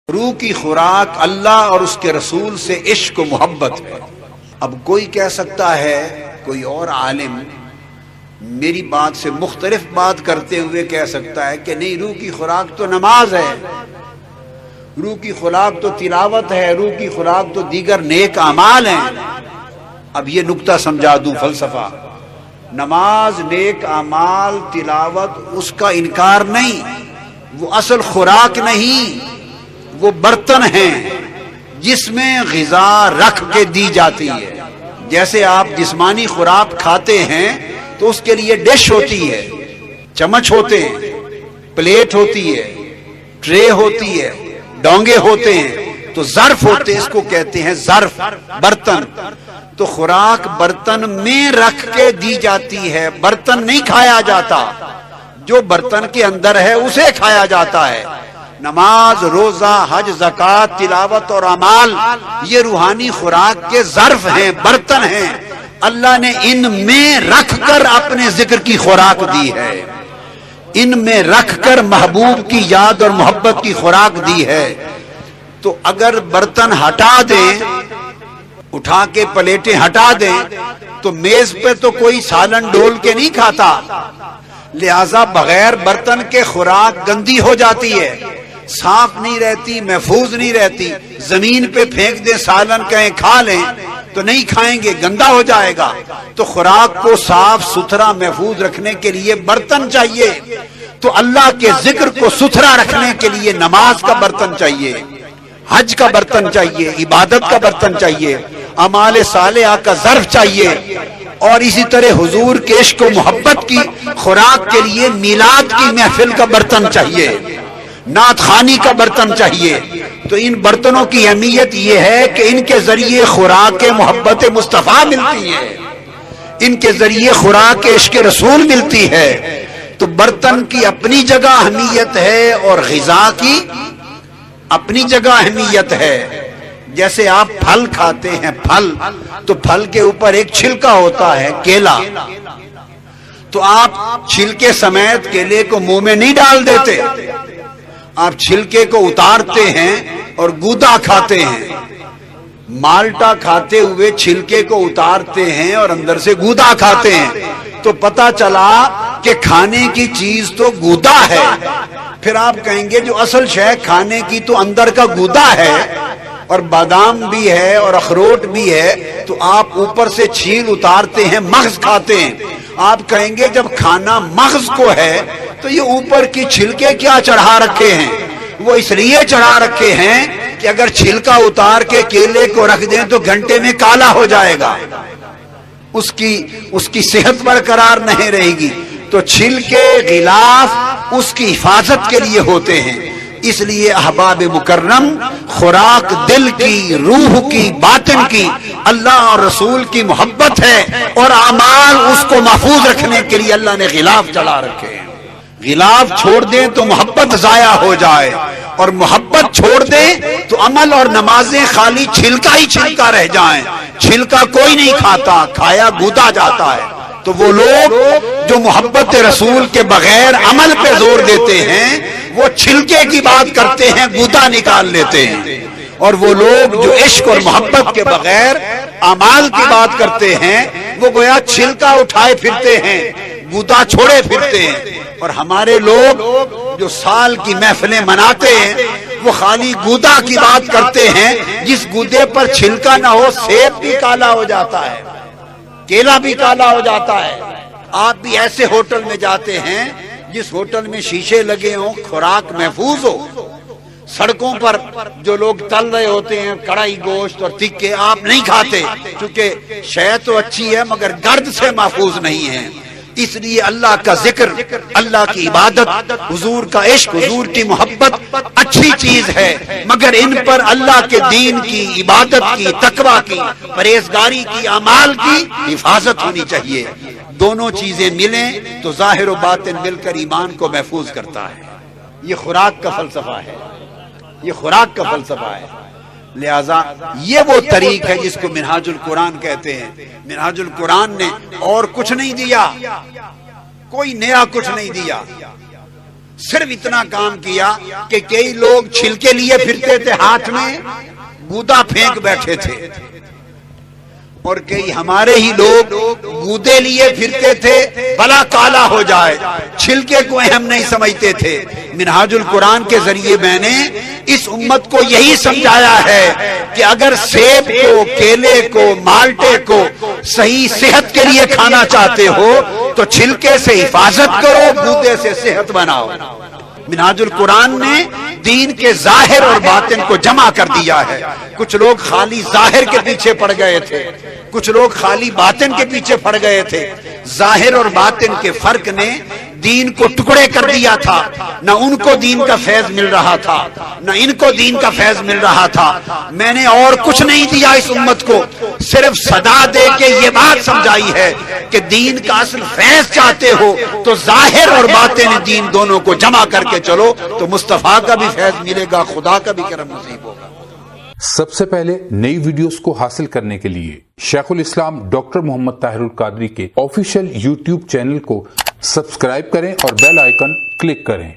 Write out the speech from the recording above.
روح کی خوراک اللہ اور اس کے رسول سے عشق و محبت ہے۔ اب کوئی کہہ سکتا ہے، کوئی اور عالم میری بات سے مختلف بات کرتے ہوئے کہہ سکتا ہے کہ نہیں، روح کی خوراک تو نماز ہے، روح کی خوراک تو تلاوت ہے، روح کی خوراک تو دیگر نیک اعمال ہیں۔ اب یہ نکتہ سمجھا دوں، فلسفہ، نماز، نیک اعمال، تلاوت، اس کا انکار نہیں، وہ اصل خوراک نہیں، وہ برتن ہیں جس میں غذا رکھ کے دی جاتی ہے۔ جیسے آپ جسمانی خوراک کھاتے ہیں تو اس کے لیے ڈش ہوتی ہے، چمچ ہوتے ہیں، پلیٹ ہوتی ہے، ٹرے ہوتی ہے، ڈونگے ہوتے ہیں، تو ظرف ہوتے ہیں، اس کو کہتے ہیں ظرف، برتن۔ تو خوراک برتن میں رکھ کے دی جاتی ہے، برتن نہیں کھایا جاتا، جو برتن کے اندر ہے اسے کھایا جاتا ہے۔ نماز، روزہ، حج، زکوٰۃ، تلاوت اور اعمال یہ روحانی خوراک کے ظرف ہیں، برتن ہیں۔ اللہ نے ان میں رکھ کر اپنے ذکر کی خوراک دی ہے، ان میں رکھ کر محبوب کی یاد اور محبت کی خوراک دی ہے۔ تو اگر برتن ہٹا دیں، اٹھا کے پلیٹیں ہٹا دیں، تو میز پہ تو کوئی سالن ڈول کے نہیں کھاتا، لہذا بغیر برتن کے خوراک گندی ہو جاتی ہے، صاف نہیں رہتی، محفوظ نہیں رہتی۔ زمین پہ پھینک دیں سالن، کہیں کھا لیں تو نہیں کھائیں گے، گندا ہو جائے گا۔ تو خوراک کو صاف ستھرا محفوظ رکھنے کے لیے برتن چاہیے، تو اللہ کے ذکر کو ستھرا رکھنے کے لیے نماز کا برتن چاہیے، حج کا برتن چاہیے، عبادت کا برتن چاہیے، اعمال صالحہ کا ظرف چاہیے، اور اسی طرح حضور کے عشق و محبت کی خوراک کے لیے میلاد کی محفل کا برتن چاہیے، نعت خوانی کا برتن چاہیے۔ تو ان برتنوں کی اہمیت یہ ہے کہ ان کے ذریعے خوراک محبت مصطفیٰ ملتی ہے، ان کے ذریعے خوراک عشق رسول ملتی ہے۔ تو برتن کی اپنی جگہ اہمیت ہے اور غذا کی اپنی جگہ اہمیت ہے۔ جیسے آپ پھل کھاتے ہیں، پھل، تو پھل کے اوپر ایک چھلکا ہوتا ہے، کیلا، تو آپ چھلکے سمیت کیلے کو منہ میں نہیں ڈال دیتے، آپ چھلکے کو اتارتے ہیں اور گودا کھاتے ہیں۔ مالٹا کھاتے ہوئے چھلکے کو اتارتے ہیں اور اندر سے گودا کھاتے ہیں، تو پتہ چلا کہ کھانے کی چیز تو گودا ہے۔ پھر آپ کہیں گے جو اصل شے کھانے کی تو اندر کا گودا ہے، اور بادام بھی ہے اور اخروٹ بھی ہے، تو آپ اوپر سے چھیل اتارتے ہیں، مغز کھاتے ہیں۔ آپ کہیں گے جب کھانا مغز کو ہے تو یہ اوپر کی چھلکے کیا چڑھا رکھے ہیں؟ وہ اس لیے چڑھا رکھے ہیں کہ اگر چھلکا اتار کے کیلے کو رکھ دیں تو گھنٹے میں کالا ہو جائے گا، اس کی صحت برقرار نہیں رہے گی۔ تو چھلکے، غلاف اس کی حفاظت کے لیے ہوتے ہیں۔ اس لیے احباب مکرم، خوراک دل کی، روح کی، باطن کی اللہ اور رسول کی محبت ہے، اور اعمال اس کو محفوظ رکھنے کے لیے اللہ نے غلاف چلا رکھے ہیں۔ غلاف چھوڑ دیں تو محبت ضائع ہو جائے، اور محبت چھوڑ دیں تو عمل اور نمازیں خالی چھلکا ہی چھلکا رہ جائیں، چھلکا کوئی نہیں کھاتا، کھایا گودا جاتا ہے۔ تو وہ لوگ جو محبت رسول کے بغیر عمل پہ زور دیتے ہیں، وہ چھلکے کی بات کرتے ہیں، گودا نکال لیتے ہیں، اور وہ لوگ جو عشق اور محبت کے بغیر اعمال کی بات کرتے ہیں، وہ گویا چھلکا اٹھائے پھرتے ہیں، گودا چھوڑے پھرتے ہیں۔ اور ہمارے لوگ جو سال کی محفلیں مناتے ہیں، وہ خالی گودا کی بات کرتے ہیں، جس گودے پر چھلکا نہ ہو، سیب بھی کالا ہو جاتا ہے، کیلا بھی کالا ہو جاتا ہے۔ آپ بھی ایسے ہوٹل میں جاتے ہیں جس ہوٹل میں شیشے لگے ہوں، خوراک محفوظ ہو، سڑکوں پر جو لوگ تل رہے ہوتے ہیں کڑھائی گوشت اور تکے، آپ نہیں کھاتے، کیونکہ شے تو اچھی ہے مگر گرد سے محفوظ نہیں ہے۔ اس لیے اللہ کا ذکر، اللہ کی عبادت، حضور کا عشق، حضور کی محبت اچھی چیز ہے، مگر ان پر اللہ کے دین کی، عبادت کی، تقویٰ کی، پرہیزگاری کی، اعمال کی حفاظت ہونی چاہیے۔ دونوں چیزیں ملیں تو ظاہر و باطن مل کر ایمان کو محفوظ کرتا ہے۔ یہ خوراک کا فلسفہ ہے، یہ خوراک کا فلسفہ ہے۔ لہذا یہ وہ طریق ہے جس کو منہاج القرآن کہتے ہیں۔ منہاج القرآن نے اور کچھ نہیں دیا، کوئی نیا کچھ نہیں دیا، صرف اتنا کام کیا کہ کئی لوگ چھلکے لیے پھرتے تھے ہاتھ میں، گودا پھینک بیٹھے تھے، اور کئی ہمارے ہی لوگ گودے لیے پھرتے تھے بلا کالا ہو جائے، چھلکے کو اہم نہیں سمجھتے تھے۔ منہاج القرآن کے ذریعے میں نے اس امت کو یہی سمجھایا ہے کہ اگر سیب کو، کیلے کو، مالٹے کو صحیح صحت کے لیے کھانا چاہتے ہو تو چھلکے سے حفاظت کرو، گودے سے صحت بناؤ۔ منہاج القرآن نے دین کے ظاہر اور باطن کو جمع کر دیا ہے۔ کچھ لوگ خالی ظاہر کے پیچھے پڑ گئے تھے، کچھ لوگ خالی باطن کے پیچھے پڑ گئے تھے۔ ظاہر اور باطن کے فرق نے دین کو ٹکڑے کر دیا تھا، نہ ان کو دین کا فیض مل رہا تھا نہ ان کو دین کا فیض مل رہا تھا۔ میں نے اور کچھ نہیں دیا اس امت کو، صرف صدا دے کے یہ بات سمجھائی ہے کہ دین کا اصل فیض چاہتے ہو تو ظاہر اور باطن دین دونوں کو جمع کر کے چلو تو مصطفیٰ کا بھی فیض ملے گا، خدا کا بھی کرم نصیب ہوگا۔ سب سے پہلے نئی ویڈیوز کو حاصل کرنے کے لیے شیخ الاسلام ڈاکٹر محمد طاہر القادری کے آفیشیل یوٹیوب چینل کو سبسکرائب کریں اور بیل آئیکن کلک کریں۔